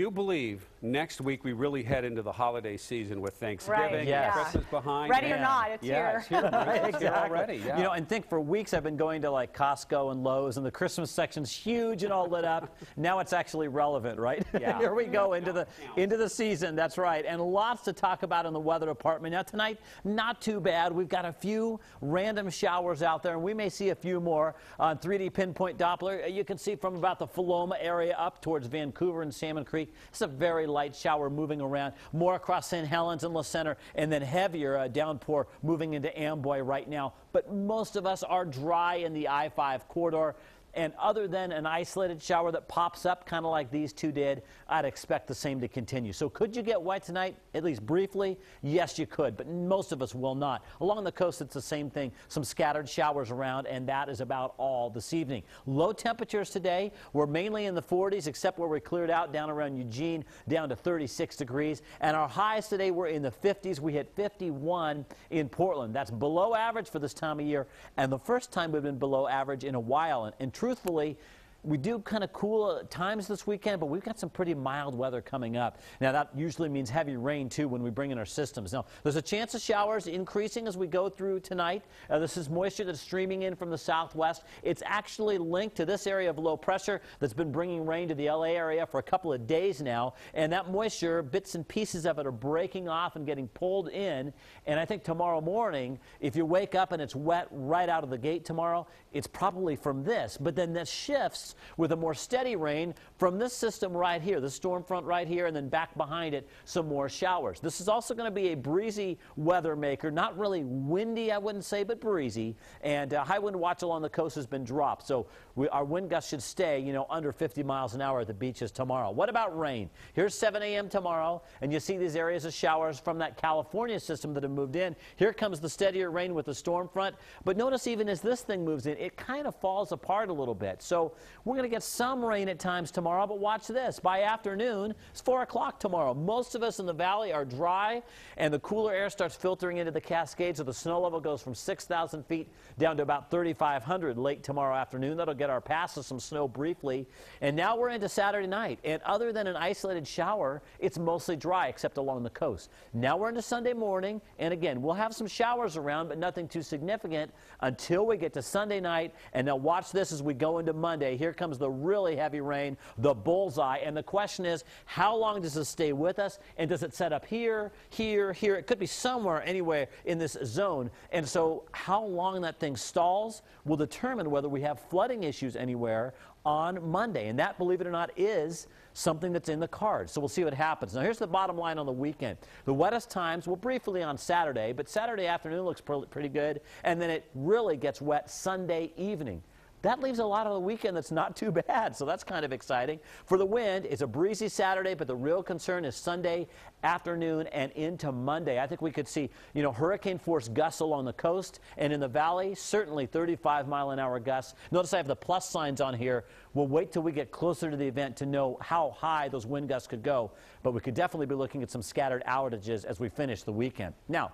You believe next week we really head into the holiday season with Thanksgiving Right, yes. and Christmas behind. Ready or not, it's here. It's here. Right, It's here already. exactly. Yeah. You know, and think for weeks I've been going to like Costco and Lowe's, and the Christmas section's huge and all lit up. Now it's actually relevant, right? Yeah. Here we go into the season. That's right, and lots to talk about in the weather department. Now tonight, not too bad. We've got a few random showers out there, and we may see a few more on 3D PinPoint Doppler. You can see from about the Philoma area up towards Vancouver and Salmon Creek. It's a very light shower moving around, more across St. Helens and La Center, and then heavier downpour moving into Amboy right now. But most of us are dry in the I-5 corridor. And other than an isolated shower that pops up, kind of like these two did, I'd expect the same to continue. So could you get wet tonight, at least briefly? Yes, you could, but most of us will not. Along the coast, it's the same thing. Some scattered showers around, and that is about all this evening. Low temperatures today. We're mainly in the 40s, except where we cleared out down around Eugene, down to 36 degrees. And our highs today were in the 50s. We hit 51 in Portland. That's below average for this time of year, and the first time we've been below average in a while. And truthfully, we do kind of cool at times this weekend, but we've got some pretty mild weather coming up. Now, that usually means heavy rain, too, when we bring in our systems. Now, there's a chance of showers increasing as we go through tonight. This is moisture that's streaming in from the southwest. It's actually linked to this area of low pressure that's been bringing rain to the L.A. area for a couple of days now. And that moisture, bits and pieces of it are breaking off and getting pulled in. And I think tomorrow morning, if you wake up and it's wet right out of the gate tomorrow, it's probably from this. But then that shifts with a more steady rain from this system right here, the storm front right here, and then back behind it, some more showers. This is also going to be a breezy weather maker. Not really windy, I wouldn't say, but breezy. And high wind watch along the coast has been dropped. So our wind gusts should stay, you know, under 50 miles an hour at the beaches tomorrow. What about rain? Here's 7 a.m. tomorrow, and you see these areas of showers from that California system that have moved in. Here comes the steadier rain with the storm front. But notice even as this thing moves in, it kind of falls apart a little bit. So we're going to get some rain at times tomorrow, but watch this. By afternoon, it's 4 o'clock tomorrow. Most of us in the valley are dry, and the cooler air starts filtering into the Cascades, so the snow level goes from 6,000 feet down to about 3,500 late tomorrow afternoon. That'll get our pass of some snow briefly. And now we're into Saturday night, and other than an isolated shower, it's mostly dry except along the coast. Now we're into Sunday morning, and again, we'll have some showers around, but nothing too significant until we get to Sunday night. And now watch this as we go into Monday. Here comes the really heavy rain, the bullseye, and the question is, how long does this stay with us, and does it set up here, here, here? It could be somewhere, anywhere in this zone, and so how long that thing stalls will determine whether we have flooding issues anywhere on Monday, and that, believe it or not, is something that's in the cards. So we'll see what happens. Now, here's the bottom line on the weekend. The wettest times, well, briefly on Saturday, but Saturday afternoon looks pretty good, and then it really gets wet Sunday evening. That leaves a lot of the weekend that's not too bad, so that's kind of exciting. For the wind, it's a breezy Saturday, but the real concern is Sunday afternoon and into Monday. I think we could see, you know, hurricane-force gusts along the coast, and in the valley, certainly 35-mile-an-hour gusts. Notice I have the plus signs on here. We'll wait till we get closer to the event to know how high those wind gusts could go, but we could definitely be looking at some scattered outages as we finish the weekend. Now,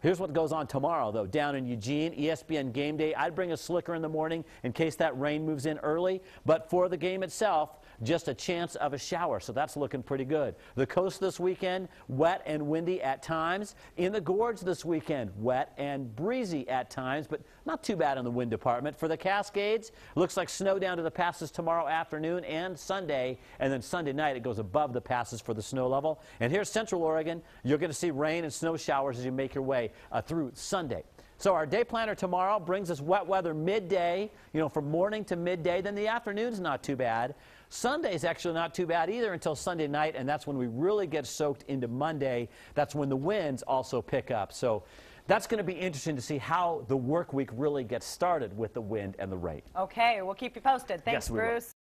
here's what goes on tomorrow, though. Down in Eugene, ESPN Game Day. I'd bring a slicker in the morning in case that rain moves in early. But for the game itself, just a chance of a shower, so that's looking pretty good. The coast this weekend, wet and windy at times. In the gorge this weekend, wet and breezy at times, but not too bad in the wind department. For the Cascades, looks like snow down to the passes tomorrow afternoon and Sunday, and then Sunday night it goes above the passes for the snow level. And here's Central Oregon. You're going to see rain and snow showers as you make your way through Sunday. So our day planner tomorrow brings us wet weather midday, you know, from morning to midday. Then the afternoon's not too bad. Sunday's actually not too bad either until Sunday night, and that's when we really get soaked into Monday. That's when the winds also pick up. So that's going to be interesting to see how the work week really gets started with the wind and the rain. Okay, we'll keep you posted. Thanks, Yes, we will. Bruce.